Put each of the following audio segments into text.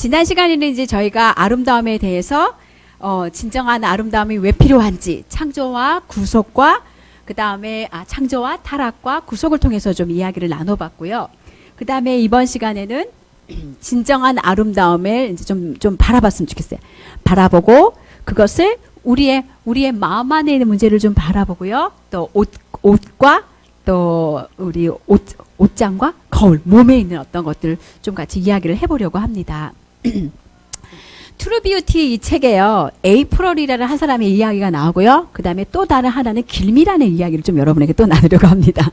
지난 시간에는 이제 저희가 아름다움에 대해서 진정한 아름다움이 왜 필요한지 창조와 구속과 그 다음에 창조와 타락과 구속을 통해서 좀 이야기를 나눠봤고요. 그 다음에 이번 시간에는 진정한 아름다움을 이제 좀 바라봤으면 좋겠어요. 바라보고 그것을 우리의 마음 안에 있는 문제를 좀 바라보고요. 또 옷과 또 우리 옷장과 거울, 몸에 있는 어떤 것들을 좀 같이 이야기를 해보려고 합니다. 트루 뷰티 이 책에요. 에이프럴이라는 한 사람의 이야기가 나오고요. 그 다음에 또 다른 하나는 길미라는 이야기를 좀 여러분에게 또 나누려고 합니다.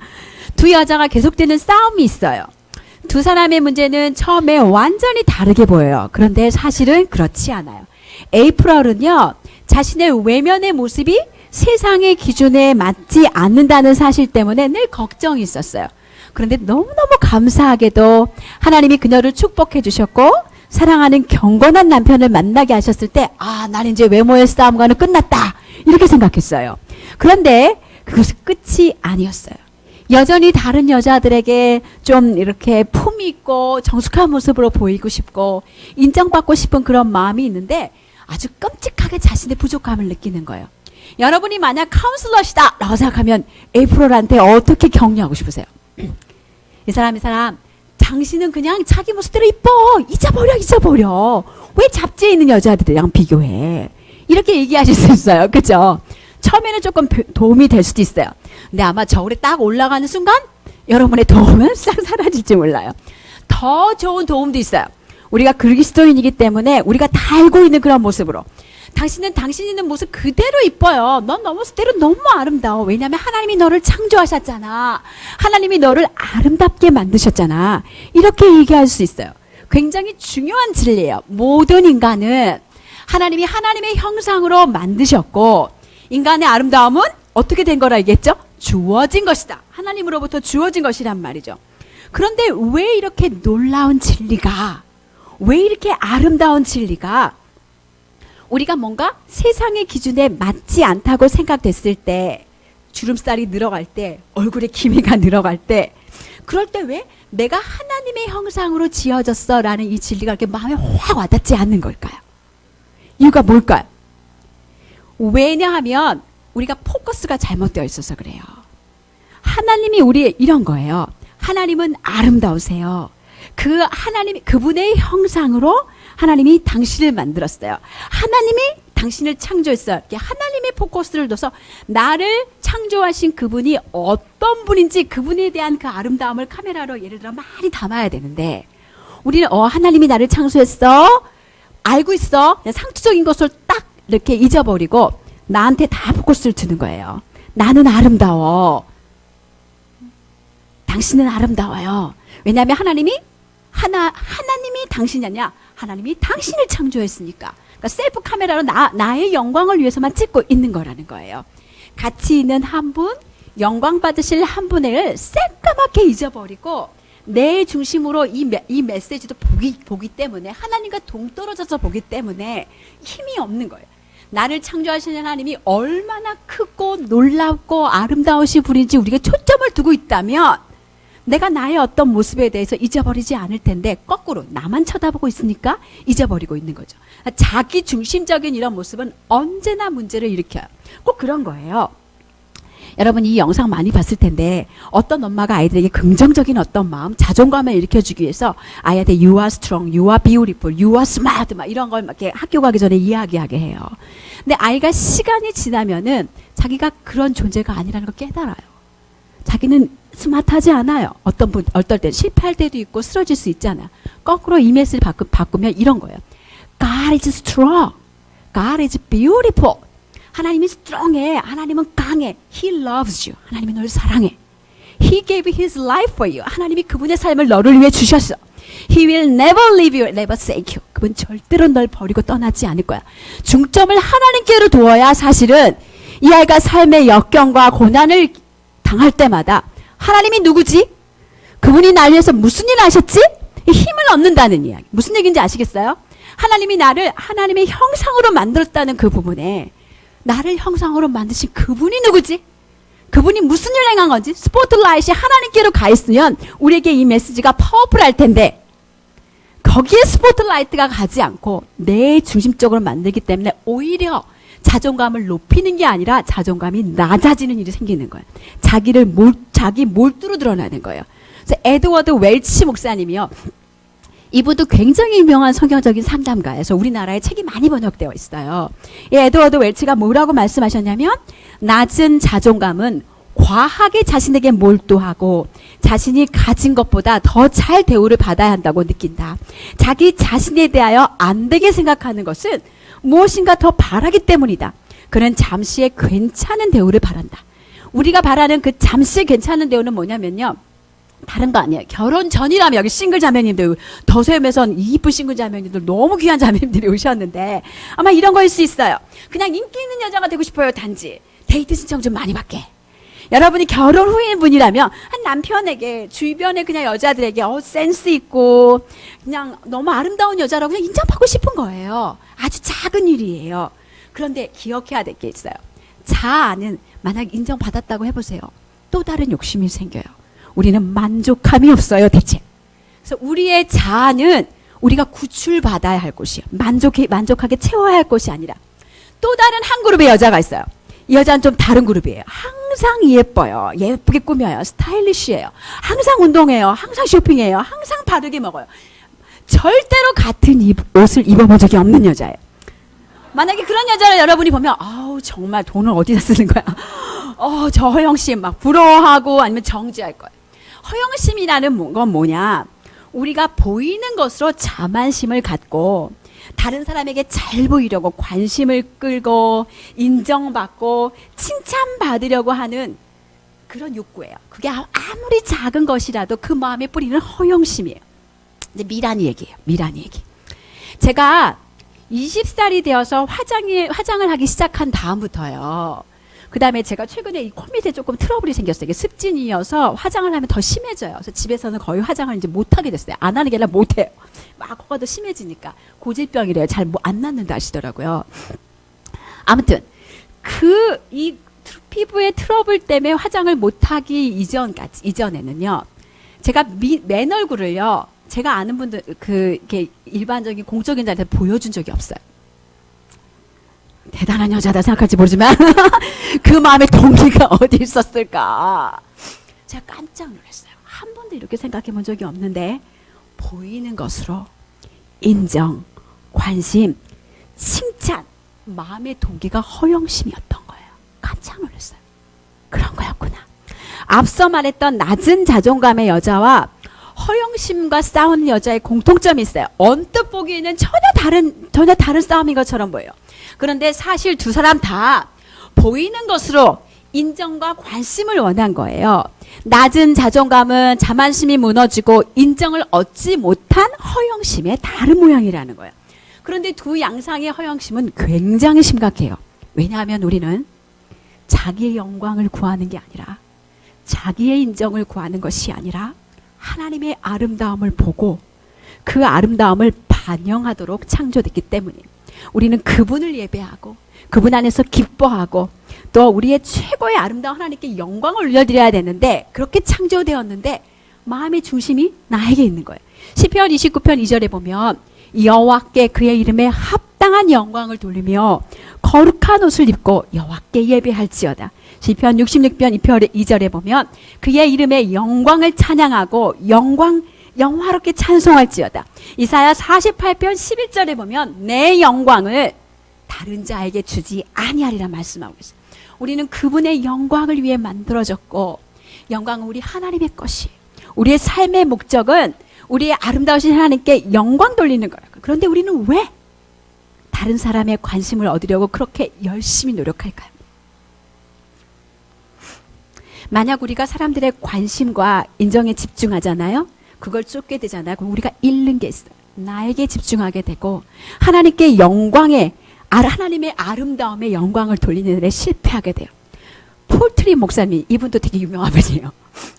두 여자가 계속되는 싸움이 있어요. 두 사람의 문제는 처음에 완전히 다르게 보여요. 그런데 사실은 그렇지 않아요. 에이프럴은요, 자신의 외면의 모습이 세상의 기준에 맞지 않는다는 사실 때문에 늘 걱정이 있었어요. 그런데 너무너무 감사하게도 하나님이 그녀를 축복해 주셨고 사랑하는 경건한 남편을 만나게 하셨을 때 나는 이제 외모의 싸움과는 끝났다 이렇게 생각했어요. 그런데 그것이 끝이 아니었어요. 여전히 다른 여자들에게 좀 이렇게 품이 있고 정숙한 모습으로 보이고 싶고 인정받고 싶은 그런 마음이 있는데 아주 끔찍하게 자신의 부족함을 느끼는 거예요. 여러분이 만약 카운슬러시다 라고 생각하면 에이프럴한테 어떻게 격려하고 싶으세요? 이 사람 당신은 그냥 자기 모습대로 이뻐. 잊어버려. 왜 잡지에 있는 여자들이랑 비교해? 이렇게 얘기하실 수 있어요. 그죠? 처음에는 조금 도움이 될 수도 있어요. 근데 아마 저울에 딱 올라가는 순간 여러분의 도움은 싹 사라질지 몰라요. 더 좋은 도움도 있어요. 우리가 그리스도인이기 때문에 우리가 다 알고 있는 그런 모습으로 당신은 당신 있는 모습 그대로 이뻐요. 넌 너 모습대로 너무 아름다워. 왜냐하면 하나님이 너를 창조하셨잖아. 하나님이 너를 아름답게 만드셨잖아. 이렇게 얘기할 수 있어요. 굉장히 중요한 진리예요. 모든 인간은 하나님이 하나님의 형상으로 만드셨고 인간의 아름다움은 어떻게 된 거라 얘기했죠? 주어진 것이다. 하나님으로부터 주어진 것이란 말이죠. 그런데 왜 이렇게 놀라운 진리가, 왜 이렇게 아름다운 진리가 우리가 뭔가 세상의 기준에 맞지 않다고 생각됐을 때, 주름살이 늘어갈 때, 얼굴에 기미가 늘어갈 때, 그럴 때 왜 내가 하나님의 형상으로 지어졌어 라는 이 진리가 이렇게 마음에 확 와닿지 않는 걸까요? 이유가 뭘까요? 왜냐하면 우리가 포커스가 잘못되어 있어서 그래요. 하나님이 우리 이런 거예요. 하나님은 아름다우세요. 그분의 형상으로 하나님이 당신을 만들었어요. 하나님이 당신을 창조했어요. 하나님의 포커스를 둬서 나를 창조하신 그분이 어떤 분인지 그분에 대한 그 아름다움을 카메라로 예를 들어 많이 담아야 되는데 우리는 하나님이 나를 창조했어. 알고 있어. 그냥 상투적인 것을 딱 이렇게 잊어버리고 나한테 다 포커스를 두는 거예요. 나는 아름다워. 당신은 아름다워요. 왜냐하면 하나님이 당신이 아니야. 하나님이 당신을 창조했으니까. 그러니까 셀프 카메라로 나의 영광을 위해서만 찍고 있는 거라는 거예요. 가치 있는 한 분, 영광 받으실 한 분을 새까맣게 잊어버리고 내 중심으로 이 메시지도 보기 때문에 하나님과 동떨어져서 보기 때문에 힘이 없는 거예요. 나를 창조하신 하나님이 얼마나 크고 놀랍고 아름다우신 분인지 우리가 초점을 두고 있다면 내가 나의 어떤 모습에 대해서 잊어버리지 않을 텐데 거꾸로 나만 쳐다보고 있으니까 잊어버리고 있는 거죠. 자기 중심적인 이런 모습은 언제나 문제를 일으켜요. 꼭 그런 거예요. 여러분 이 영상 많이 봤을 텐데 어떤 엄마가 아이들에게 긍정적인 어떤 마음, 자존감을 일으켜주기 위해서 아이한테 You are strong, You are beautiful, You are smart 막 이런 걸 막 이렇게 학교 가기 전에 이야기하게 해요. 근데 아이가 시간이 지나면은 자기가 그런 존재가 아니라는 걸 깨달아요. 자기는 스마트하지 않아요. 어떨 때 실패할 때도 있고 쓰러질 수 있잖아. 거꾸로 이 메시지를 바꾸면 이런 거예요. God is strong. God is beautiful. 하나님이 strong해. 하나님은 강해. He loves you. 하나님이 너를 사랑해. He gave his life for you. 하나님이 그분의 삶을 너를 위해 주셨어. He will never leave you, never forsake you. 그분 절대로 널 버리고 떠나지 않을 거야. 중점을 하나님께로 두어야 사실은 이 아이가 삶의 역경과 고난을 당할 때마다 하나님이 누구지? 그분이 날 위해서 무슨 일을 하셨지? 힘을 얻는다는 이야기. 무슨 얘기인지 아시겠어요? 하나님이 나를 하나님의 형상으로 만들었다는 그 부분에 나를 형상으로 만드신 그분이 누구지? 그분이 무슨 일을 행한 건지 스포트라이트이 하나님께로 가 있으면 우리에게 이 메시지가 파워풀할 텐데 거기에 스포트라이트가 가지 않고 내 중심적으로 만들기 때문에 오히려 자존감을 높이는 게 아니라 자존감이 낮아지는 일이 생기는 거예요. 자기 몰두로 드러나는 거예요. 그래서 에드워드 웰치 목사님이요. 이분도 굉장히 유명한 성경적인 상담가에서 우리나라에 책이 많이 번역되어 있어요. 이 에드워드 웰치가 뭐라고 말씀하셨냐면 낮은 자존감은 과하게 자신에게 몰두하고 자신이 가진 것보다 더 잘 대우를 받아야 한다고 느낀다. 자기 자신에 대하여 안 되게 생각하는 것은 무엇인가 더 바라기 때문이다. 그는 잠시의 괜찮은 대우를 바란다. 우리가 바라는 그 잠시 괜찮은 대우는 뭐냐면요. 다른 거 아니에요. 결혼 전이라면 여기 싱글 자매님들 더세움에선 이쁜 싱글 자매님들 너무 귀한 자매님들이 오셨는데 아마 이런 거일 수 있어요. 그냥 인기 있는 여자가 되고 싶어요. 단지 데이트 신청 좀 많이 받게. 여러분이 결혼 후인 분이라면 한 남편에게 주변에 그냥 여자들에게 센스 있고 그냥 너무 아름다운 여자라고 그냥 인정받고 싶은 거예요. 아주 작은 일이에요. 그런데 기억해야 될 게 있어요. 자아는 만약 인정받았다고 해보세요. 또 다른 욕심이 생겨요. 우리는 만족함이 없어요, 대체. 그래서 우리의 자아는 우리가 구출받아야 할 곳이에요. 만족하게 채워야 할 곳이 아니라 또 다른 한 그룹의 여자가 있어요. 이 여자는 좀 다른 그룹이에요. 항상 예뻐요. 예쁘게 꾸며요. 스타일리시해요. 항상 운동해요. 항상 쇼핑해요. 항상 바르게 먹어요. 절대로 같은 옷을 입어본 적이 없는 여자예요. 만약에 그런 여자를 여러분이 보면 아우 정말 돈을 어디다 쓰는 거야. 저 허영심 막 부러워하고 아니면 정지할 거예요. 허영심이라는 건 뭐냐. 우리가 보이는 것으로 자만심을 갖고 다른 사람에게 잘 보이려고 관심을 끌고 인정받고 칭찬받으려고 하는 그런 욕구예요. 그게 아무리 작은 것이라도 그 마음에 뿌리는 허영심이에요. 이제 미란이 얘기예요. 미란이 얘기. 제가 20살이 되어서 화장을 하기 시작한 다음부터요. 그 다음에 제가 최근에 이 코 밑에 조금 트러블이 생겼어요. 이게 습진이어서 화장을 하면 더 심해져요. 그래서 집에서는 거의 화장을 이제 못하게 됐어요. 안 하는 게 아니라 못해요. 막 코가 더 심해지니까. 고질병이래요. 잘 안 낫는다 하시더라고요. 아무튼, 이 피부의 트러블 때문에 화장을 못하기 이전에는요. 제가 맨 얼굴을요. 제가 아는 분들, 이렇게 일반적인 공적인 자리에서 보여준 적이 없어요. 대단한 여자다 생각할지 모르지만 그 마음의 동기가 어디 있었을까. 제가 깜짝 놀랐어요. 한 번도 이렇게 생각해 본 적이 없는데 보이는 것으로 인정, 관심, 칭찬, 마음의 동기가 허영심이었던 거예요. 깜짝 놀랐어요. 그런 거였구나. 앞서 말했던 낮은 자존감의 여자와 허영심과 싸우는 여자의 공통점이 있어요. 언뜻 보기에는 전혀 다른 싸움인 것처럼 보여요. 그런데 사실 두 사람 다 보이는 것으로 인정과 관심을 원한 거예요. 낮은 자존감은 자만심이 무너지고 인정을 얻지 못한 허영심의 다른 모양이라는 거예요. 그런데 두 양상의 허영심은 굉장히 심각해요. 왜냐하면 우리는 자기의 영광을 구하는 게 아니라 자기의 인정을 구하는 것이 아니라 하나님의 아름다움을 보고 그 아름다움을 반영하도록 창조됐기 때문이에요. 우리는 그분을 예배하고 그분 안에서 기뻐하고 또 우리의 최고의 아름다운 하나님께 영광을 올려드려야 되는데 그렇게 창조되었는데 마음의 중심이 나에게 있는 거예요. 시편 29편 2절에 보면 여호와께 그의 이름에 합당한 영광을 돌리며 거룩한 옷을 입고 여호와께 예배할지어다. 시편 66편 2절에 보면 그의 이름의 영광을 찬양하고 영화롭게 찬송할지어다. 이사야 48편 11절에 보면 내 영광을 다른 자에게 주지 아니하리라 말씀하고 있어요. 우리는 그분의 영광을 위해 만들어졌고 영광은 우리 하나님의 것이에요. 우리의 삶의 목적은 우리의 아름다우신 하나님께 영광 돌리는 거라고. 그런데 우리는 왜 다른 사람의 관심을 얻으려고 그렇게 열심히 노력할까요? 만약 우리가 사람들의 관심과 인정에 집중하잖아요. 그걸 쫓게 되잖아요. 그럼 우리가 잃는 게 있어요. 나에게 집중하게 되고 하나님께 하나님의 아름다움에 영광을 돌리는 일에 실패하게 돼요. 폴트리 목사님, 이분도 되게 유명한 분이에요.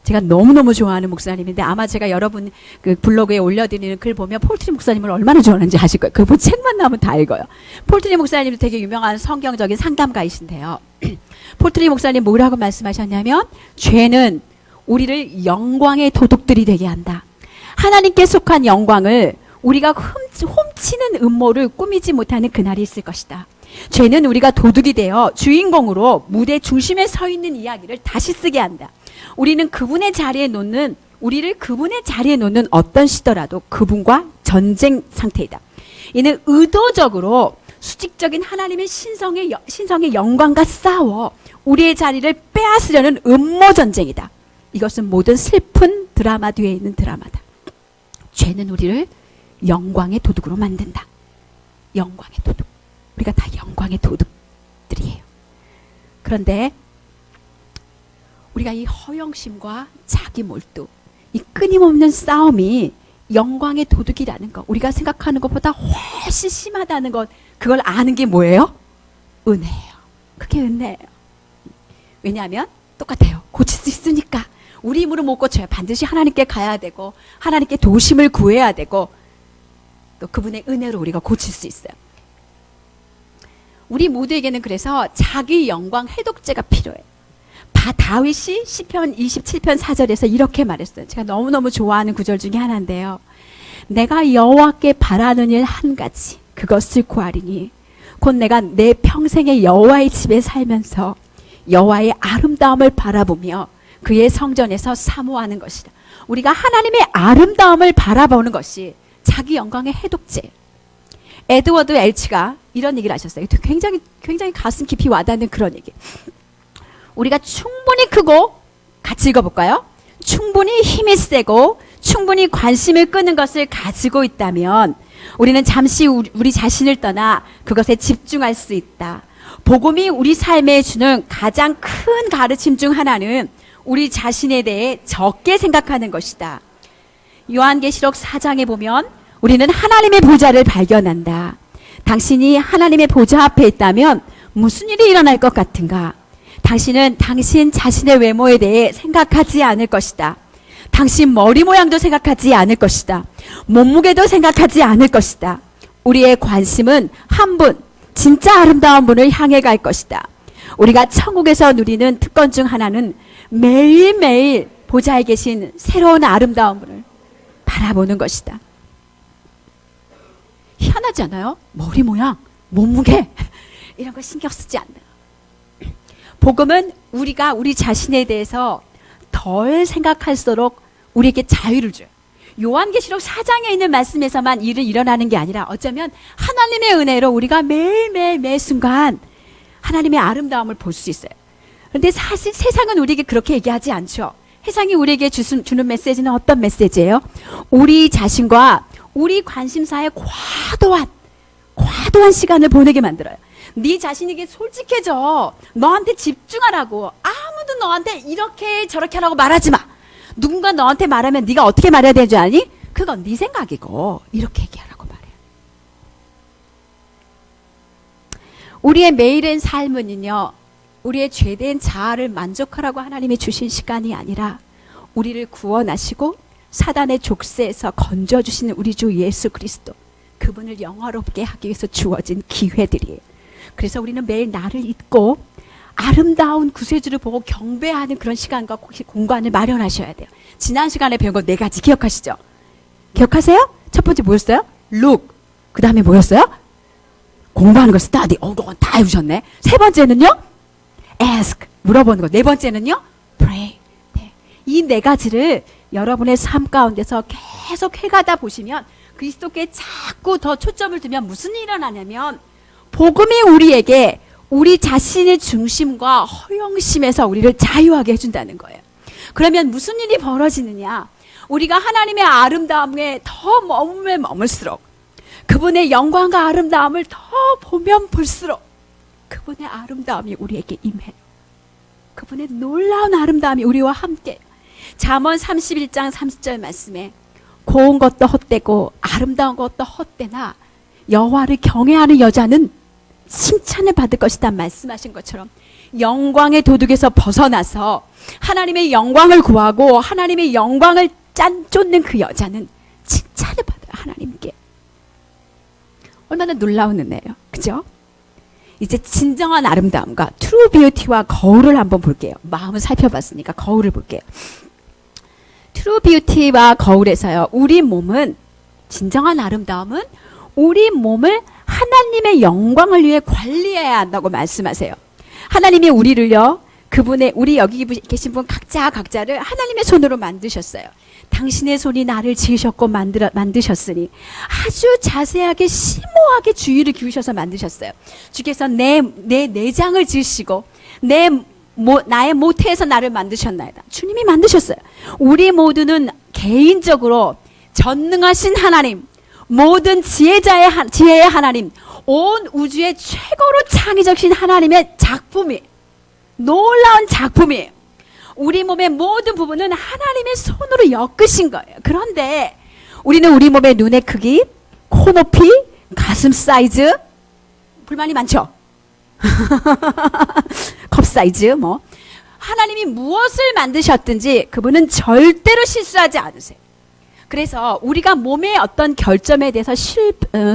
제가 너무너무 좋아하는 목사님인데 아마 제가 여러분 그 블로그에 올려드리는 글 보면 폴트리 목사님을 얼마나 좋아하는지 아실 거예요. 그분 책만 나오면 다 읽어요. 폴트리 목사님도 되게 유명한 성경적인 상담가이신데요. 폴트리 목사님 뭐라고 말씀하셨냐면 죄는 우리를 영광의 도둑들이 되게 한다. 하나님께 속한 영광을 우리가 훔치는 음모를 꾸미지 못하는 그날이 있을 것이다. 죄는 우리가 도둑이 되어 주인공으로 무대 중심에 서 있는 이야기를 다시 쓰게 한다. 우리를 그분의 자리에 놓는 어떤 시더라도 그분과 전쟁 상태이다. 이는 의도적으로 수직적인 하나님의 신성의 영광과 싸워 우리의 자리를 빼앗으려는 음모 전쟁이다. 이것은 모든 슬픈 드라마 뒤에 있는 드라마다. 죄는 우리를 영광의 도둑으로 만든다. 영광의 도둑. 우리가 다 영광의 도둑들이에요. 그런데 우리가 이 허영심과 자기 몰두, 이 끊임없는 싸움이 영광의 도둑이라는 것, 우리가 생각하는 것보다 훨씬 심하다는 것, 그걸 아는 게 뭐예요? 은혜예요. 그게 은혜예요. 왜냐하면 똑같아요. 고칠 수 있으니까. 우리 힘으로 못 고쳐요. 반드시 하나님께 가야 되고 하나님께 도심을 구해야 되고 또 그분의 은혜로 우리가 고칠 수 있어요. 우리 모두에게는 그래서 자기 영광 해독제가 필요해요. 다윗이 시편 27편 4절에서 이렇게 말했어요. 제가 너무너무 좋아하는 구절 중에 하나인데요. 내가 여호와께 바라는 일 한 가지, 그것을 구하리니 곧 내가 내 평생에 여호와의 집에 살면서 여호와의 아름다움을 바라보며 그의 성전에서 사모하는 것이다. 우리가 하나님의 아름다움을 바라보는 것이 자기 영광의 해독제. 에드워드 엘치가 이런 얘기를 하셨어요. 굉장히 가슴 깊이 와닿는 그런 얘기. 우리가 충분히 크고, 같이 읽어볼까요? 충분히 힘이 세고 충분히 관심을 끄는 것을 가지고 있다면 우리는 잠시 우리 자신을 떠나 그것에 집중할 수 있다. 복음이 우리 삶에 주는 가장 큰 가르침 중 하나는 우리 자신에 대해 적게 생각하는 것이다. 요한계시록 4장에 보면 우리는 하나님의 보좌를 발견한다. 당신이 하나님의 보좌 앞에 있다면 무슨 일이 일어날 것 같은가? 당신은 당신 자신의 외모에 대해 생각하지 않을 것이다. 당신 머리 모양도 생각하지 않을 것이다. 몸무게도 생각하지 않을 것이다. 우리의 관심은 한 분, 진짜 아름다운 분을 향해 갈 것이다. 우리가 천국에서 누리는 특권 중 하나는 매일매일 보좌에 계신 새로운 아름다운 분을 바라보는 것이다. 희한하지 않아요? 머리 모양, 몸무게 이런 거 신경 쓰지 않는. 복음은 우리가 우리 자신에 대해서 덜 생각할수록 우리에게 자유를 줘요. 요한계시록 4장에 있는 말씀에서만 일은 일어나는 게 아니라 어쩌면 하나님의 은혜로 우리가 매일매일 매 순간 하나님의 아름다움을 볼 수 있어요. 그런데 사실 세상은 우리에게 그렇게 얘기하지 않죠. 세상이 우리에게 주는 메시지는 어떤 메시지예요? 우리 자신과 우리 관심사에 과도한 시간을 보내게 만들어요. 네 자신에게 솔직해져. 너한테 집중하라고. 아무도 너한테 이렇게 저렇게 하라고 말하지 마. 누군가 너한테 말하면 네가 어떻게 말해야 되는 줄 아니? 그건 네 생각이고 이렇게 얘기하라고 말해요. 우리의 매일의 삶은요, 우리의 죄된 자아를 만족하라고 하나님이 주신 시간이 아니라 우리를 구원하시고 사단의 족쇄에서 건져주시는 우리 주 예수 그리스도, 그분을 영화롭게 하기 위해서 주어진 기회들이에요. 그래서 우리는 매일 나를 잊고 아름다운 구세주를 보고 경배하는 그런 시간과 공간을 마련하셔야 돼요. 지난 시간에 배운 거 4가지 기억하시죠? 기억하세요? 첫 번째 뭐였어요? look. 그 다음에 뭐였어요? 공부하는 거 study. 그건 다 해주셨네. 세 번째는요? ask. 물어보는 거. 네 번째는요? pray. 네. 이 4가지를 여러분의 삶 가운데서 계속 해가다 보시면 그리스도께 자꾸 더 초점을 두면 무슨 일이 일어나냐면 복음이 우리에게 우리 자신의 중심과 허영심에서 우리를 자유하게 해준다는 거예요. 그러면 무슨 일이 벌어지느냐? 우리가 하나님의 아름다움에 더 머물면 머물수록, 그분의 영광과 아름다움을 더 보면 볼수록 그분의 아름다움이 우리에게 임해요. 그분의 놀라운 아름다움이 우리와 함께. 잠언 31장 30절 말씀에 고운 것도 헛되고 아름다운 것도 헛되나 여호와를 경외하는 여자는 칭찬을 받을 것이다 말씀하신 것처럼 영광의 도둑에서 벗어나서 하나님의 영광을 구하고 하나님의 영광을 쫓는 그 여자는 칭찬을 받아요. 하나님께. 얼마나 놀라운 은혜예요. 그죠? 이제 진정한 아름다움과 트루 뷰티와 거울을 한번 볼게요. 마음을 살펴봤으니까 거울을 볼게요. 트루 뷰티와 거울에서요, 우리 몸은 진정한 아름다움은 우리 몸을 하나님의 영광을 위해 관리해야 한다고 말씀하세요. 하나님이 우리를요, 그분의, 우리 여기 계신 분 각자를 하나님의 손으로 만드셨어요. 당신의 손이 나를 지으셨고 만드셨으니 아주 자세하게 심오하게 주의를 기울이셔서 만드셨어요. 주께서 내 내장을 지으시고 나의 모태에서 나를 만드셨나이다. 주님이 만드셨어요. 우리 모두는 개인적으로 전능하신 하나님, 모든 지혜의 하나님, 온 우주의 최고로 창의적인 하나님의 작품이, 놀라운 작품이에요. 우리 몸의 모든 부분은 하나님의 손으로 엮으신 거예요. 그런데 우리는 우리 몸의 눈의 크기, 코 높이, 가슴 사이즈 불만이 많죠. 컵 사이즈 뭐 하나님이 무엇을 만드셨든지 그분은 절대로 실수하지 않으세요. 그래서 우리가 몸의 어떤 결점에 대해서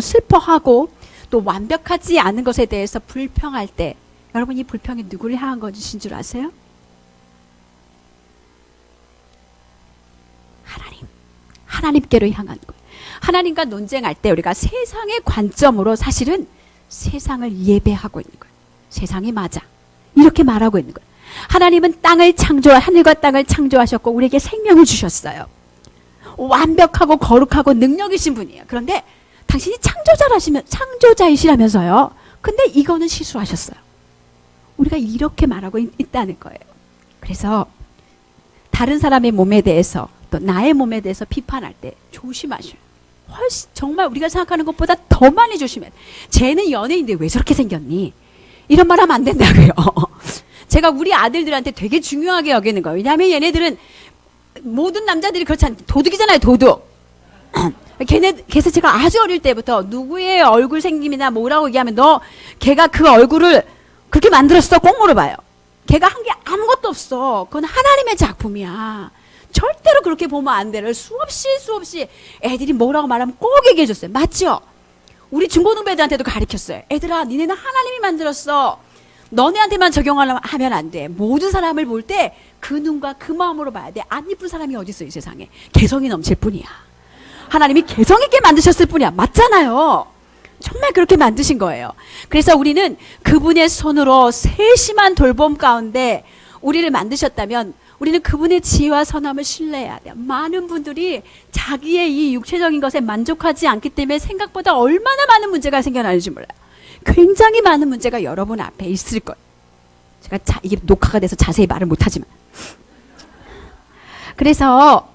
슬퍼하고 또 완벽하지 않은 것에 대해서 불평할 때, 여러분 이 불평이 누구를 향한 것이신 줄 아세요? 하나님께로 향한 거예요. 하나님과 논쟁할 때 우리가 세상의 관점으로 사실은 세상을 예배하고 있는 거예요. 세상이 맞아, 이렇게 말하고 있는 거예요. 하나님은 하늘과 땅을 창조하셨고 우리에게 생명을 주셨어요. 완벽하고 거룩하고 능력이신 분이에요. 그런데 당신이 창조자이시라면서요. 근데 이거는 실수하셨어요. 우리가 이렇게 말하고 있다는 거예요. 그래서 다른 사람의 몸에 대해서 또 나의 몸에 대해서 비판할 때 조심하셔요. 훨씬 정말 우리가 생각하는 것보다 더 많이 조심해요. 쟤는 연예인인데 왜 저렇게 생겼니? 이런 말 하면 안 된다고요. 제가 우리 아들들한테 되게 중요하게 여기는 거예요. 왜냐하면 얘네들은 모든 남자들이 그렇지 않, 도둑이잖아요, 도둑. 그래서 제가 아주 어릴 때부터 누구의 얼굴 생김이나 뭐라고 얘기하면 걔가 그 얼굴을 그렇게 만들었어? 꼭 물어봐요. 걔가 한 게 아무것도 없어. 그건 하나님의 작품이야. 절대로 그렇게 보면 안 돼요. 수없이 애들이 뭐라고 말하면 꼭 얘기해 줬어요. 맞죠? 우리 중고등배들한테도 가르쳤어요. 애들아, 니네는 하나님이 만들었어. 너네한테만 적용하면 안 돼. 모든 사람을 볼 때 그 눈과 그 마음으로 봐야 돼. 안 이쁜 사람이 어디 있어, 이 세상에. 개성이 넘칠 뿐이야. 하나님이 개성 있게 만드셨을 뿐이야. 맞잖아요. 정말 그렇게 만드신 거예요. 그래서 우리는 그분의 손으로 세심한 돌봄 가운데 우리를 만드셨다면 우리는 그분의 지혜와 선함을 신뢰해야 돼요. 많은 분들이 자기의 이 육체적인 것에 만족하지 않기 때문에 생각보다 얼마나 많은 문제가 생겨나는지 몰라요. 굉장히 많은 문제가 여러분 앞에 있을 거예요. 제가 이게 녹화가 돼서 자세히 말을 못하지만. 그래서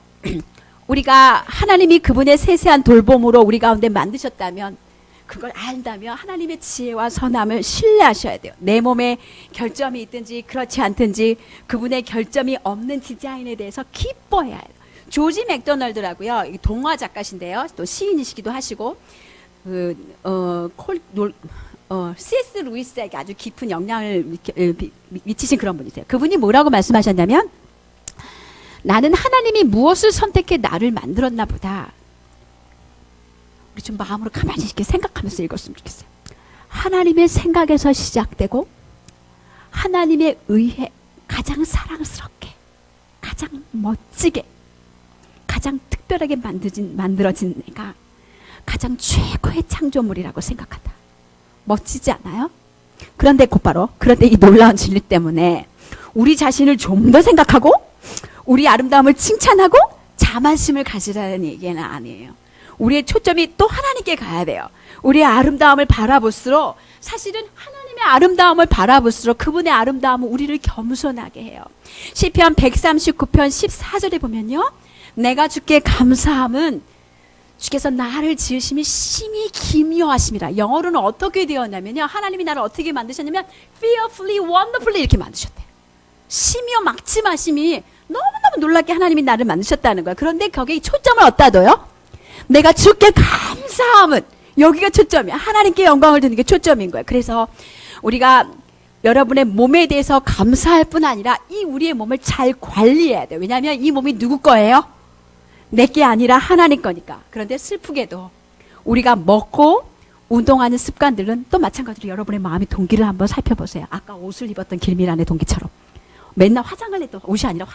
우리가 하나님이 그분의 세세한 돌봄으로 우리 가운데 만드셨다면, 그걸 안다면 하나님의 지혜와 선함을 신뢰하셔야 돼요. 내 몸에 결점이 있든지 그렇지 않든지 그분의 결점이 없는 디자인에 대해서 기뻐해야 해요. 조지 맥도널드라고요. 동화 작가신데요. 또 시인이시기도 하시고 C.S. 루이스에게 아주 깊은 영향을 미치신 그런 분이세요. 그분이 뭐라고 말씀하셨냐면, 나는 하나님이 무엇을 선택해 나를 만들었나 보다. 우리 좀 마음으로 가만히 이렇게 생각하면서 읽었으면 좋겠어요. 하나님의 생각에서 시작되고 하나님의 의해 가장 사랑스럽게, 가장 멋지게, 가장 특별하게 만들어진 내가 가장 최고의 창조물이라고 생각한다. 멋지지 않아요? 그런데 이 놀라운 진리 때문에 우리 자신을 좀 더 생각하고 우리 아름다움을 칭찬하고 자만심을 가지라는 얘기는 아니에요. 우리의 초점이 또 하나님께 가야 돼요. 우리의 아름다움을 바라볼수록, 사실은 하나님의 아름다움을 바라볼수록 그분의 아름다움은 우리를 겸손하게 해요. 시편 139편 14절에 보면요, 내가 주께 감사함은 주께서 나를 지으심이 심히 기묘하심이라. 영어로는 어떻게 되었냐면요, 하나님이 나를 어떻게 만드셨냐면 fearfully, wonderfully 이렇게 만드셨대요. 심히 막심하심이 너무너무 놀랍게 하나님이 나를 만드셨다는 거야. 그런데 거기에 초점을 어디다 둬요? 내가 주께 감사함은, 여기가 초점이야. 하나님께 영광을 드리는 게 초점인 거야. 그래서 우리가 여러분의 몸에 대해서 감사할 뿐 아니라 이 우리의 몸을 잘 관리해야 돼요. 왜냐하면 이 몸이 누구 거예요? 내게 아니라 하나님 거니까. 그런데 슬프게도 우리가 먹고 운동하는 습관들은 또 마찬가지로 여러분의 마음의 동기를 한번 살펴보세요. 아까 옷을 입었던 길미란의 동기처럼 맨날 화장을 해도, 옷이 아니라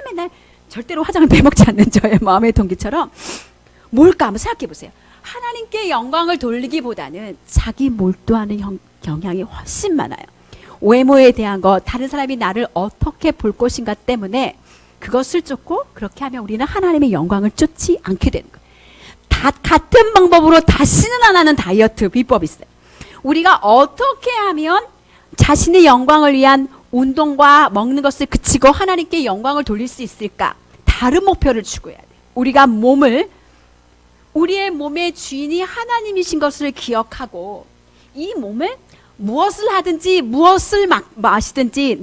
맨날 절대로 화장을 빼먹지 않는 저의 마음의 동기처럼 뭘까 한번 생각해 보세요. 하나님께 영광을 돌리기보다는 자기 몰두하는 경향이 훨씬 많아요. 외모에 대한 것, 다른 사람이 나를 어떻게 볼 것인가 때문에 그것을 쫓고, 그렇게 하면 우리는 하나님의 영광을 쫓지 않게 되는 거예요. 같은 방법으로 다시는 안 하는 다이어트 비법이 있어요. 우리가 어떻게 하면 자신의 영광을 위한 운동과 먹는 것을 그치고 하나님께 영광을 돌릴 수 있을까? 다른 목표를 추구해야 돼요. 우리의 몸의 주인이 하나님이신 것을 기억하고, 이 몸을 무엇을 하든지 무엇을 마시든지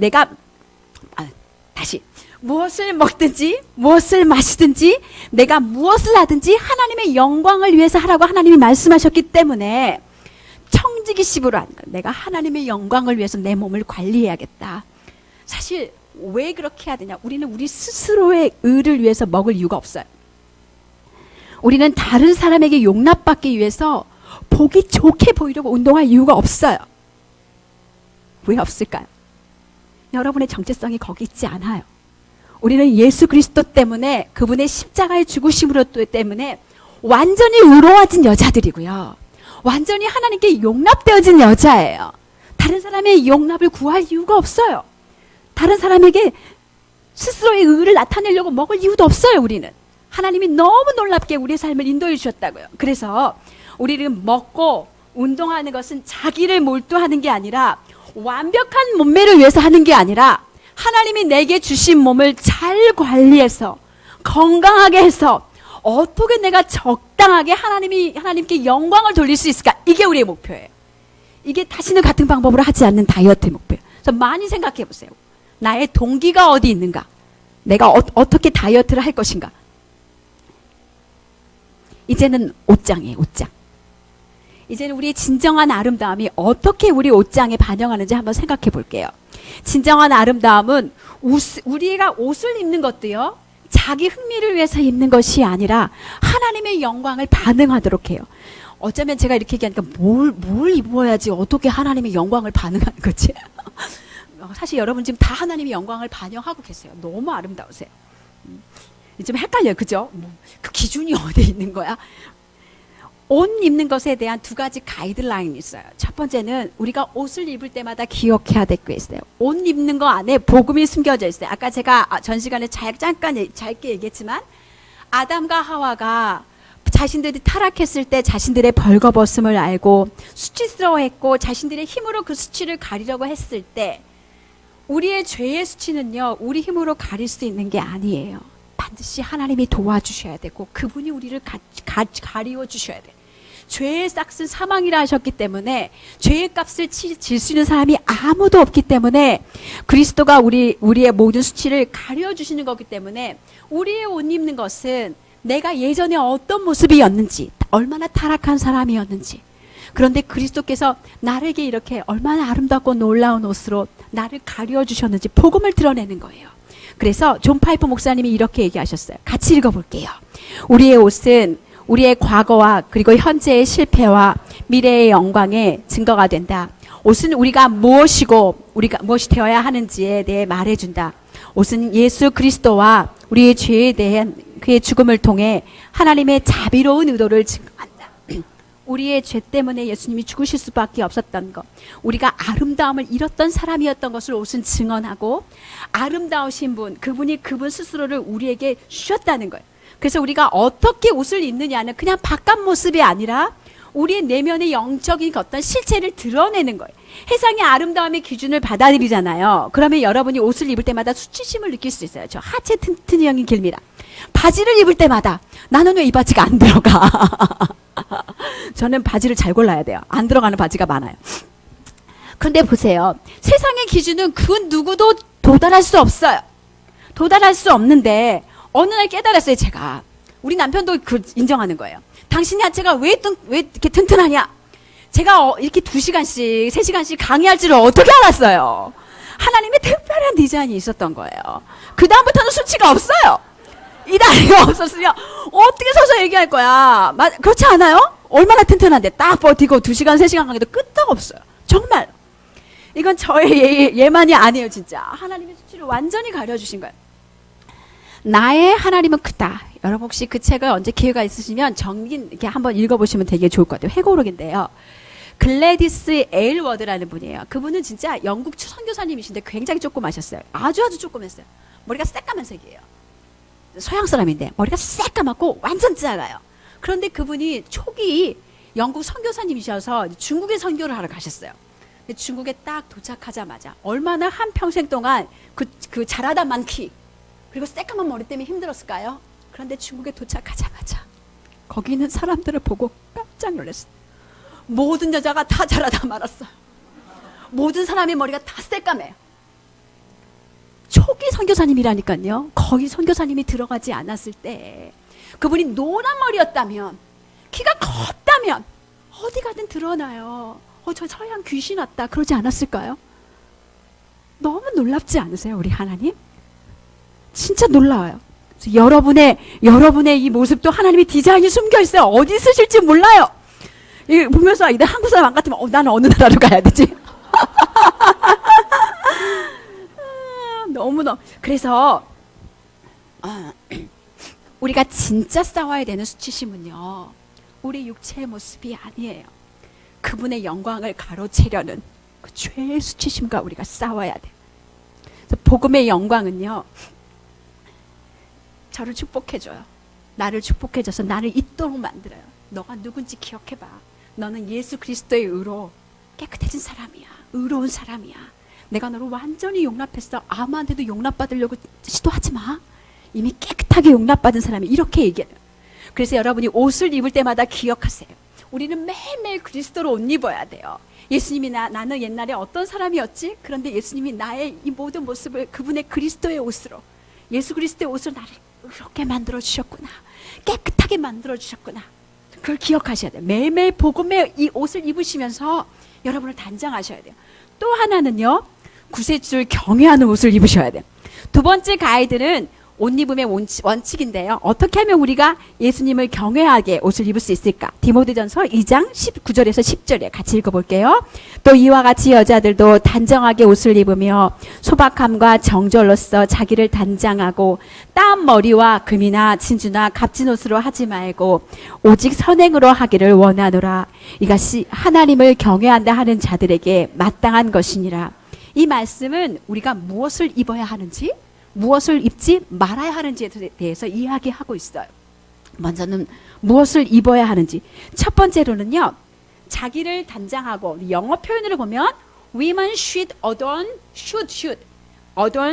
무엇을 먹든지 무엇을 마시든지 내가 무엇을 하든지 하나님의 영광을 위해서 하라고 하나님이 말씀하셨기 때문에 청지기식으로 하는 거예요. 내가 하나님의 영광을 위해서 내 몸을 관리해야겠다. 사실 왜 그렇게 해야 되냐? 우리는 우리 스스로의 의를 위해서 먹을 이유가 없어요. 우리는 다른 사람에게 용납받기 위해서 보기 좋게 보이려고 운동할 이유가 없어요. 왜 없을까요? 여러분의 정체성이 거기 있지 않아요. 우리는 예수 그리스도 때문에, 그분의 십자가의 죽으심으로 때문에 완전히 의로워진 여자들이고요. 완전히 하나님께 용납되어진 여자예요. 다른 사람의 용납을 구할 이유가 없어요. 다른 사람에게 스스로의 의를 나타내려고 먹을 이유도 없어요. 우리는 하나님이 너무 놀랍게 우리의 삶을 인도해 주셨다고요. 그래서 우리는 먹고 운동하는 것은 자기를 몰두하는 게 아니라, 완벽한 몸매를 위해서 하는 게 아니라, 하나님이 내게 주신 몸을 잘 관리해서 건강하게 해서 어떻게 내가 적당하게 하나님께 영광을 돌릴 수 있을까? 이게 우리의 목표예요. 이게 다시는 같은 방법으로 하지 않는 다이어트의 목표예요. 그래서 많이 생각해 보세요. 나의 동기가 어디 있는가? 내가 어떻게 다이어트를 할 것인가? 이제는 옷장이에요. 옷장. 이제는 우리의 진정한 아름다움이 어떻게 우리 옷장에 반영하는지 한번 생각해 볼게요. 진정한 아름다움은 우리가 옷을 입는 것도요, 자기 흥미를 위해서 입는 것이 아니라 하나님의 영광을 반응하도록 해요. 어쩌면 제가 이렇게 얘기하니까 뭘 입어야지 어떻게 하나님의 영광을 반응하는 거지? 사실 여러분 지금 다 하나님의 영광을 반영하고 계세요. 너무 아름다우세요. 좀 헷갈려요. 그죠? 그 기준이 어디에 있는 거야? 옷 입는 것에 대한 두 가지 가이드라인이 있어요. 첫 번째는 우리가 옷을 입을 때마다 기억해야 될 게 있어요. 옷 입는 거 안에 복음이 숨겨져 있어요. 아까 제가 전 시간에 잠깐 짧게 얘기했지만, 아담과 하와가 자신들이 타락했을 때 자신들의 벌거벗음을 알고 수치스러워했고 자신들의 힘으로 그 수치를 가리려고 했을 때, 우리의 죄의 수치는요, 우리 힘으로 가릴 수 있는 게 아니에요. 반드시 하나님이 도와주셔야 되고 그분이 우리를 가리워 주셔야 돼요. 죄의 싹은 사망이라 하셨기 때문에 죄의 값을 질 수 있는 사람이 아무도 없기 때문에 그리스도가 우리의 모든 수치를 가려주시는 거기 때문에, 우리의 옷 입는 것은 내가 예전에 어떤 모습이었는지, 얼마나 타락한 사람이었는지, 그런데 그리스도께서 나에게 이렇게 얼마나 아름답고 놀라운 옷으로 나를 가려주셨는지 복음을 드러내는 거예요. 그래서 존 파이퍼 목사님이 이렇게 얘기하셨어요. 같이 읽어볼게요. 우리의 옷은 우리의 과거와 그리고 현재의 실패와 미래의 영광의 증거가 된다. 옷은 우리가 무엇이고 우리가 무엇이 되어야 하는지에 대해 말해준다. 옷은 예수 그리스도와 우리의 죄에 대한 그의 죽음을 통해 하나님의 자비로운 의도를 증거한다. 우리의 죄 때문에 예수님이 죽으실 수밖에 없었던 것, 우리가 아름다움을 잃었던 사람이었던 것을 옷은 증언하고, 아름다우신 분, 그분이 그분 스스로를 우리에게 주셨다는 거예요. 그래서 우리가 어떻게 옷을 입느냐는 그냥 바깥 모습이 아니라 우리의 내면의 영적인 어떤 실체를 드러내는 거예요. 세상의 아름다움의 기준을 받아들이잖아요. 그러면 여러분이 옷을 입을 때마다 수치심을 느낄 수 있어요. 저 하체 튼튼이 형인 길입니다. 바지를 입을 때마다 나는 왜 이 바지가 안 들어가? 저는 바지를 잘 골라야 돼요. 안 들어가는 바지가 많아요. 그런데 보세요. 세상의 기준은 그 누구도 도달할 수 없어요. 도달할 수 없는데 어느 날 깨달았어요. 제가. 우리 남편도 인정하는 거예요. 당신의 하체가 왜 이렇게 튼튼하냐? 제가 이렇게 2시간씩 3시간씩 강의할 줄을 어떻게 알았어요? 하나님의 특별한 디자인이 있었던 거예요. 그 다음부터는 수치가 없어요. 이 다리가 없었으면 어떻게 서서 얘기할 거야? 그렇지 않아요? 얼마나 튼튼한데 딱 버티고 2시간 3시간 강의도 끄떡 없어요. 정말 이건 저의 예만이 아니에요. 진짜 하나님의 수치를 완전히 가려주신 거예요. 나의 하나님은 크다. 여러분 혹시 그 책을 언제 기회가 있으시면 정긴 이렇게 한번 읽어보시면 되게 좋을 것 같아요. 회고록인데요. 글래디스 에일워드라는 분이에요. 그분은 진짜 영국 선교사님이신데 굉장히 조그마셨어요. 아주 조그맸어요. 머리가 새까만색이에요. 서양 사람인데 머리가 새까맣고 완전 작아요. 그런데 그분이 초기 영국 선교사님이셔서 중국에 선교를 하러 가셨어요. 근데 중국에 딱 도착하자마자 얼마나 한 평생 동안 그 자라다만 키 그리고 새까만 머리 때문에 힘들었을까요? 그런데 중국에 도착하자마자 거기 있는 사람들을 보고 깜짝 놀랐어요. 모든 여자가 다 자라다 말았어요. 모든 사람의 머리가 다 새까매요. 초기 선교사님이라니까요. 거기 선교사님이 들어가지 않았을 때 그분이 노란 머리였다면 키가 컸다면 어디 가든 드러나요. 저 서양 귀신 왔다 그러지 않았을까요? 너무 놀랍지 않으세요? 우리 하나님? 진짜 놀라워요. 여러분의 이 모습도 하나님의 디자인이 숨겨 있어요. 어디 쓰실지 몰라요. 이거 보면서 이제 한국 사람 안 같으면 나는 어느 나라로 가야 되지? 너무너무 그래서 우리가 진짜 싸워야 되는 수치심은요, 우리 육체의 모습이 아니에요. 그분의 영광을 가로채려는 그 죄의 수치심과 우리가 싸워야 돼. 그래서 복음의 영광은요, 저를 축복해줘요. 나를 축복해줘서 나를 잊도록 만들어요. 너가 누군지 기억해봐. 너는 예수 그리스도의 의로 깨끗해진 사람이야. 의로운 사람이야. 내가 너를 완전히 용납했어. 아무한테도 용납받으려고 시도하지 마. 이미 깨끗하게 용납받은 사람이 이렇게 얘기해요. 그래서 여러분이 옷을 입을 때마다 기억하세요. 우리는 매일매일 그리스도로 옷 입어야 돼요. 예수님이 나는 옛날에 어떤 사람이었지? 그런데 예수님이 나의 이 모든 모습을 그분의 그리스도의 옷으로, 예수 그리스도의 옷으로 나를 이렇게 만들어 주셨구나. 깨끗하게 만들어 주셨구나. 그걸 기억하셔야 돼요. 매일매일 복음의 이 옷을 입으시면서 여러분을 단장하셔야 돼요. 또 하나는요, 구세주를 경외하는 옷을 입으셔야 돼요. 두 번째 가이드는 옷 입음의 원칙인데요. 어떻게 하면 우리가 예수님을 경외하게 옷을 입을 수 있을까? 디모데전서 2장 9절에서 10절에 같이 읽어볼게요. 또 이와 같이 여자들도 단정하게 옷을 입으며 소박함과 정절로서 자기를 단장하고 땀 머리와 금이나 진주나 값진 옷으로 하지 말고 오직 선행으로 하기를 원하노라. 이것이 하나님을 경외한다 하는 자들에게 마땅한 것이니라. 이 말씀은 우리가 무엇을 입어야 하는지, 무엇을 입지 말아야 하는지에 대해서 이야기하고 있어요. 먼저는 무엇을 입어야 하는지. 첫 번째로는요, 자기를 단장하고, 영어 표현으로 보면 women should adorn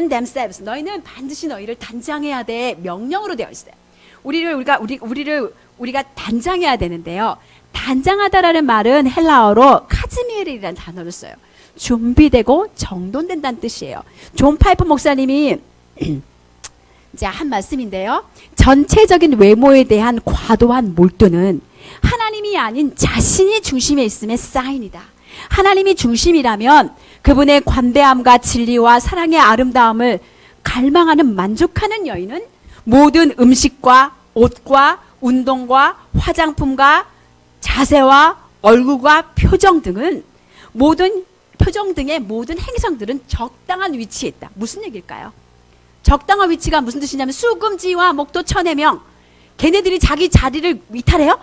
themselves. 너희는 반드시 너희를 단장해야 돼. 명령으로 되어 있어요. 우리가 단장해야 되는데요. 단장하다라는 말은 헬라어로 카즈미엘이라는 단어를 써요. 준비되고 정돈된다는 뜻이에요. 존 파이프 목사님이 이제 한 말씀인데요. 전체적인 외모에 대한 과도한 몰두는 하나님이 아닌 자신이 중심에 있음의 사인이다. 하나님이 중심이라면 그분의 관대함과 진리와 사랑의 아름다움을 갈망하는 만족하는 여인은 모든 음식과 옷과 운동과 화장품과 자세와 얼굴과 표정 등은 표정 등의 모든 행성들은 적당한 위치에 있다. 무슨 얘기일까요? 적당한 위치가 무슨 뜻이냐면 수금지와 목도 천해명, 걔네들이 자기 자리를 이탈해요?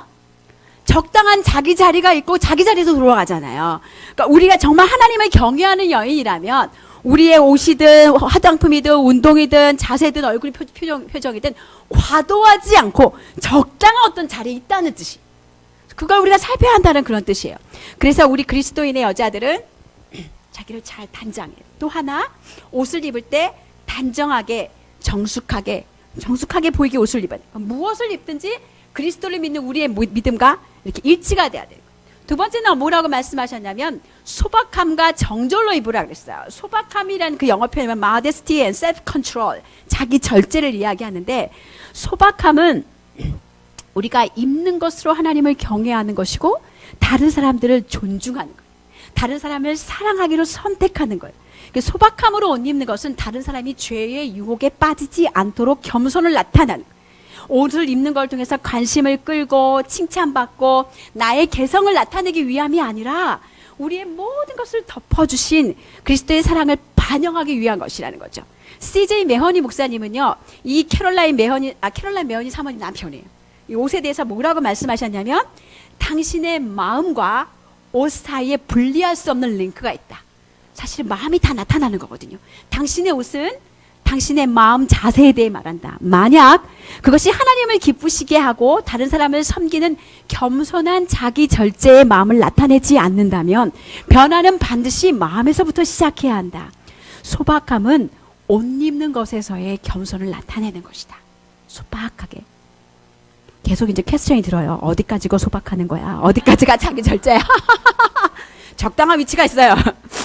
적당한 자기 자리가 있고 자기 자리에서 돌아가잖아요. 그러니까 우리가 정말 하나님을 경외하는 여인이라면 우리의 옷이든 화장품이든 운동이든 자세든 얼굴 표정이든 과도하지 않고 적당한 어떤 자리에 있다는 뜻이, 그걸 우리가 살펴야 한다는 그런 뜻이에요. 그래서 우리 그리스도인의 여자들은 자기를 잘 단장해요. 또 하나, 옷을 입을 때 단정하게 정숙하게 보이게 옷을 입어야 돼요. 무엇을 입든지 그리스도를 믿는 우리의 믿음과 이렇게 일치가 돼야 돼요. 두 번째는 뭐라고 말씀하셨냐면 소박함과 정절로 입으라 그랬어요. 소박함이라는 그 영어 표현은 modesty and self-control, 자기 절제를 이야기하는데, 소박함은 우리가 입는 것으로 하나님을 경외하는 것이고 다른 사람들을 존중하는 거예요. 다른 사람을 사랑하기로 선택하는 거예요. 소박함으로 옷 입는 것은 다른 사람이 죄의 유혹에 빠지지 않도록 겸손을 나타내는 거예요. 옷을 입는 걸 통해서 관심을 끌고 칭찬받고 나의 개성을 나타내기 위함이 아니라 우리의 모든 것을 덮어주신 그리스도의 사랑을 반영하기 위한 것이라는 거죠. CJ 매허니 목사님은요, 이 캐롤라인 매허니 사모님 남편이에요. 이 옷에 대해서 뭐라고 말씀하셨냐면, 당신의 마음과 옷 사이에 분리할 수 없는 링크가 있다. 사실 마음이 다 나타나는 거거든요. 당신의 옷은 당신의 마음 자세에 대해 말한다. 만약 그것이 하나님을 기쁘시게 하고 다른 사람을 섬기는 겸손한 자기 절제의 마음을 나타내지 않는다면 변화는 반드시 마음에서부터 시작해야 한다. 소박함은 옷 입는 것에서의 겸손을 나타내는 것이다. 소박하게. 계속 이제 퀘스천이 들어요. 어디까지가 소박하는 거야? 어디까지가 자기 절제야? 적당한 위치가 있어요.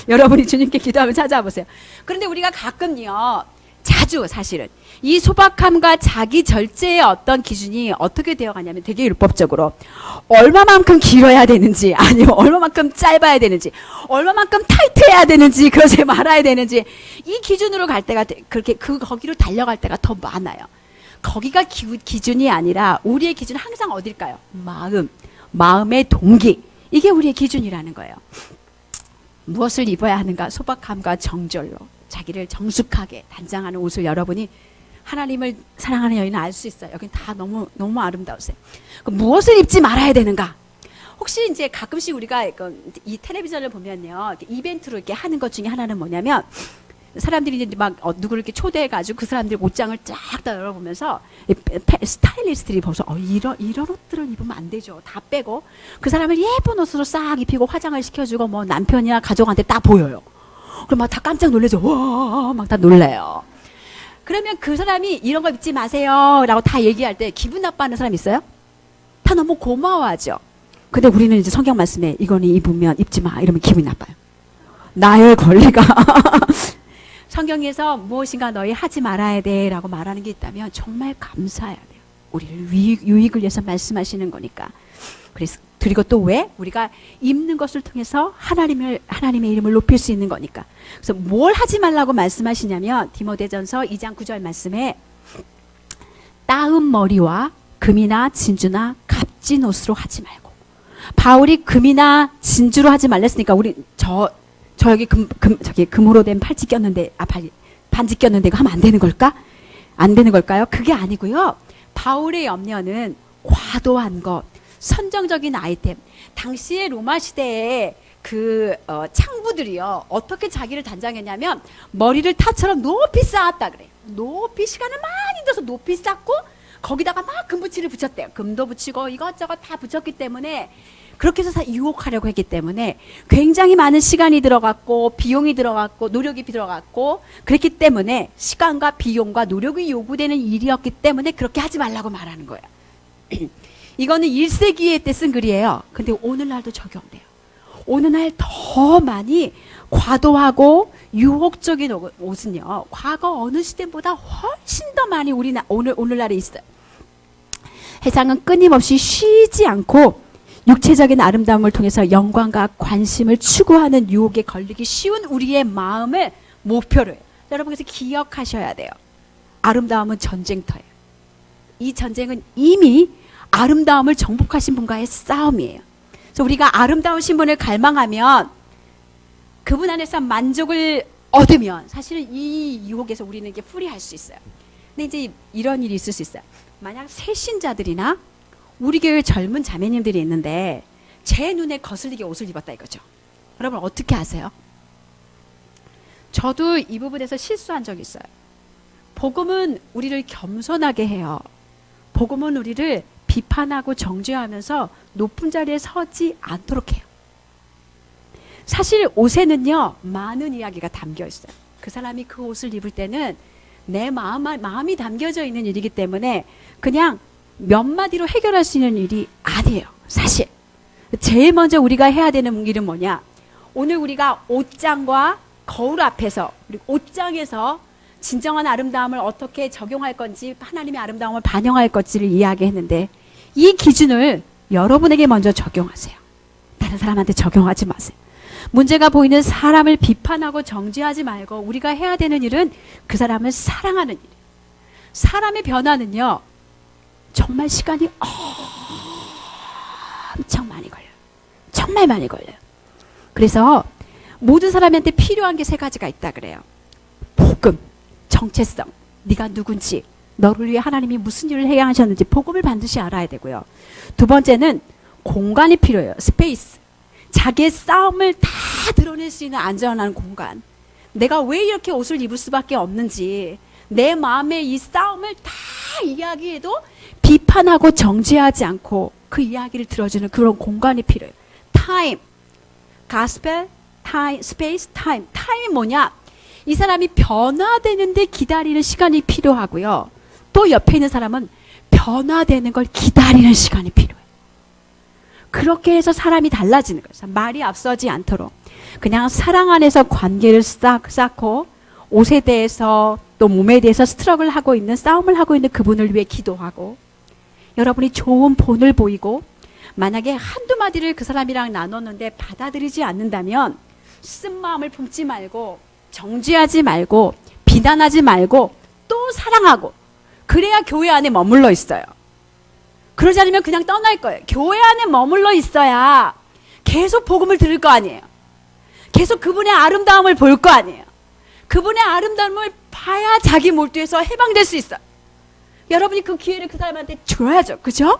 여러분이 주님께 기도하면 찾아와 보세요. 그런데 우리가 가끔요, 자주 사실은 이 소박함과 자기 절제의 어떤 기준이 어떻게 되어가냐면 되게 율법적으로 얼마만큼 길어야 되는지, 아니면 얼마만큼 짧아야 되는지, 얼마만큼 타이트해야 되는지, 그러지 말아야 되는지, 이 기준으로 갈 때가 그렇게 거기로 달려갈 때가 더 많아요. 거기가 기준이 아니라 우리의 기준은 항상 어딜까요? 마음의 동기, 이게 우리의 기준이라는 거예요. 무엇을 입어야 하는가? 소박함과 정절로 자기를 정숙하게 단장하는 옷을 여러분이 하나님을 사랑하는 여인은 알 수 있어요. 여긴 다 너무 아름다우세요. 무엇을 입지 말아야 되는가? 혹시 이제 가끔씩 우리가 이 텔레비전을 보면요, 이벤트로 이렇게 하는 것 중에 하나는 뭐냐면, 사람들이 이제 막 누구를 이렇게 초대해가지고 그 사람들 옷장을 쫙 다 열어보면서 스타일리스트들이 벌써 이런 옷들은 입으면 안 되죠. 다 빼고 그 사람을 예쁜 옷으로 싹 입히고 화장을 시켜주고 뭐 남편이나 가족한테 딱 보여요. 그럼 막 다 깜짝 놀라죠. 와, 막 다 놀라요. 그러면 그 사람이 이런 거 입지 마세요 라고 다 얘기할 때 기분 나빠하는 사람 있어요? 다 너무 고마워하죠. 근데 우리는 이제 성경 말씀에 이거는 입으면 입지 마 이러면 기분이 나빠요. 나의 권리가 성경에서 무엇인가 너희 하지 말아야 돼 라고 말하는 게 있다면 정말 감사해야 돼요. 우리를 유익을 위해서 말씀하시는 거니까. 그리고 또 왜? 우리가 입는 것을 통해서 하나님의 이름을 높일 수 있는 거니까. 그래서 뭘 하지 말라고 말씀하시냐면 디모데전서 2장 9절 말씀에 따은 머리와 금이나 진주나 값진 옷으로 하지 말고. 바울이 금이나 진주로 하지 말랬으니까 우리 여기 금으로 된 팔찌 꼈는데 반지 꼈는데 이거 하면 안 되는 걸까? 안 되는 걸까요? 그게 아니고요. 바울의 염려는 과도한 것, 선정적인 아이템. 당시의 로마 시대에 창부들이요, 어떻게 자기를 단장했냐면 머리를 타처럼 높이 쌓았다 그래요. 높이 시간을 많이 들어서 높이 쌓고 거기다가 막 금붙이를 붙였대요. 금도 붙이고 이것저것 다 붙였기 때문에, 그렇게 해서 유혹하려고 했기 때문에 굉장히 많은 시간이 들어갔고 비용이 들어갔고 노력이 들어갔고, 그랬기 때문에 시간과 비용과 노력이 요구되는 일이었기 때문에 그렇게 하지 말라고 말하는 거예요. 이거는 1세기에 때 쓴 글이에요. 근데 오늘날도 적용돼요. 오늘날 더 많이 과도하고 유혹적인 옷은요, 과거 어느 시대보다 훨씬 더 많이 오늘날에 있어요. 세상은 끊임없이 쉬지 않고 육체적인 아름다움을 통해서 영광과 관심을 추구하는 유혹에 걸리기 쉬운 우리의 마음을 목표로 해요. 여러분, 그래서 기억하셔야 돼요. 아름다움은 전쟁터예요. 이 전쟁은 이미 아름다움을 정복하신 분과의 싸움이에요. 그래서 우리가 아름다운 신분을 갈망하면, 그분 안에서 만족을 얻으면 사실은 이 유혹에서 우리는 이게 프리할 수 있어요. 근데 이제 이런 일이 있을 수 있어요. 만약 새신자들이나 우리 교회 젊은 자매님들이 있는데 제 눈에 거슬리게 옷을 입었다 이거죠. 여러분 어떻게 아세요? 저도 이 부분에서 실수한 적이 있어요. 복음은 우리를 겸손하게 해요. 복음은 우리를 비판하고 정죄하면서 높은 자리에 서지 않도록 해요. 사실 옷에는요, 많은 이야기가 담겨 있어요. 그 사람이 그 옷을 입을 때는 내 마음이 담겨져 있는 일이기 때문에 그냥 몇 마디로 해결할 수 있는 일이 아니에요. 사실 제일 먼저 우리가 해야 되는 일은 뭐냐? 오늘 우리가 옷장과 거울 앞에서, 우리 옷장에서 진정한 아름다움을 어떻게 적용할 건지, 하나님의 아름다움을 반영할 건지를 이야기했는데, 이 기준을 여러분에게 먼저 적용하세요. 다른 사람한테 적용하지 마세요. 문제가 보이는 사람을 비판하고 정죄하지 말고 우리가 해야 되는 일은 그 사람을 사랑하는 일이에요. 사람의 변화는요, 정말 시간이 엄청 많이 걸려요. 정말 많이 걸려요. 그래서 모든 사람한테 필요한 게 3가지가 있다 그래요. 복음, 정체성, 네가 누군지, 너를 위해 하나님이 무슨 일을 해야 하셨는지 복음을 반드시 알아야 되고요. 두 번째는 공간이 필요해요. 스페이스. 자기의 싸움을 다 드러낼 수 있는 안전한 공간. 내가 왜 이렇게 옷을 입을 수밖에 없는지, 내 마음의 이 싸움을 다 이야기해도 비판하고 정죄하지 않고 그 이야기를 들어주는 그런 공간이 필요해요. 타임, 가스펠, 타임, 스페이스, 타임. 타임이 뭐냐? 이 사람이 변화되는데 기다리는 시간이 필요하고요. 또 옆에 있는 사람은 변화되는 걸 기다리는 시간이 필요해요. 그렇게 해서 사람이 달라지는 거예요. 말이 앞서지 않도록. 그냥 사랑 안에서 관계를 쌓고 옷에 대해서 또 몸에 대해서 스트럭을 하고 있는, 싸움을 하고 있는 그분을 위해 기도하고, 여러분이 좋은 본을 보이고 만약에 한두 마디를 그 사람이랑 나눴는데 받아들이지 않는다면 쓴 마음을 품지 말고 정죄하지 말고 비난하지 말고 또 사랑하고, 그래야 교회 안에 머물러 있어요. 그러지 않으면 그냥 떠날 거예요. 교회 안에 머물러 있어야 계속 복음을 들을 거 아니에요. 계속 그분의 아름다움을 볼 거 아니에요. 그분의 아름다움을 봐야 자기 몰두에서 해방될 수 있어요. 여러분이 그 기회를 그 사람한테 줘야죠. 그죠?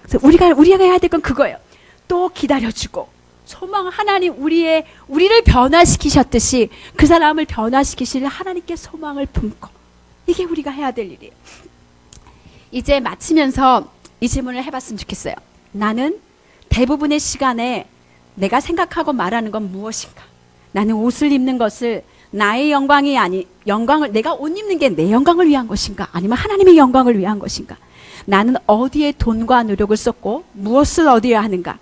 그래서 우리가 해야 될 건 그거예요. 또 기다려주고, 소망, 하나님 우리를 변화시키셨듯이 그 사람을 변화시키실 하나님께 소망을 품고, 이게 우리가 해야 될 일이에요. 이제 마치면서 이 질문을 해봤으면 좋겠어요. 나는 대부분의 시간에 내가 생각하고 말하는 건 무엇인가? 나는 옷을 입는 것을 나의 영광이 영광을, 내가 옷 입는 게 내 영광을 위한 것인가? 아니면 하나님의 영광을 위한 것인가? 나는 어디에 돈과 노력을 썼고 무엇을 어디에 하는가?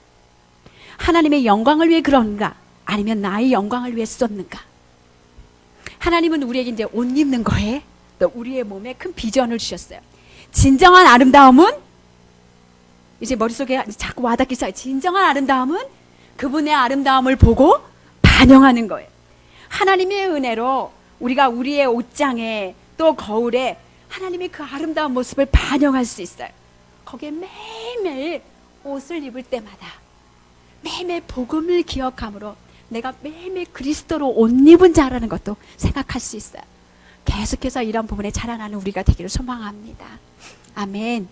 하나님의 영광을 위해 그런가? 아니면 나의 영광을 위해 썼는가? 하나님은 우리에게 이제 옷 입는 거에 또 우리의 몸에 큰 비전을 주셨어요. 진정한 아름다움은, 이제 머릿속에 자꾸 와닿기 시작해요. 진정한 아름다움은 그분의 아름다움을 보고 반영하는 거예요. 하나님의 은혜로 우리가 우리의 옷장에 또 거울에 하나님의 그 아름다운 모습을 반영할 수 있어요. 거기에 매일매일 옷을 입을 때마다 매일매일 복음을 기억함으로 내가 매일매일 그리스도로 옷 입은 자라는 것도 생각할 수 있어요. 계속해서 이런 부분에 자라나는 우리가 되기를 소망합니다. 아멘.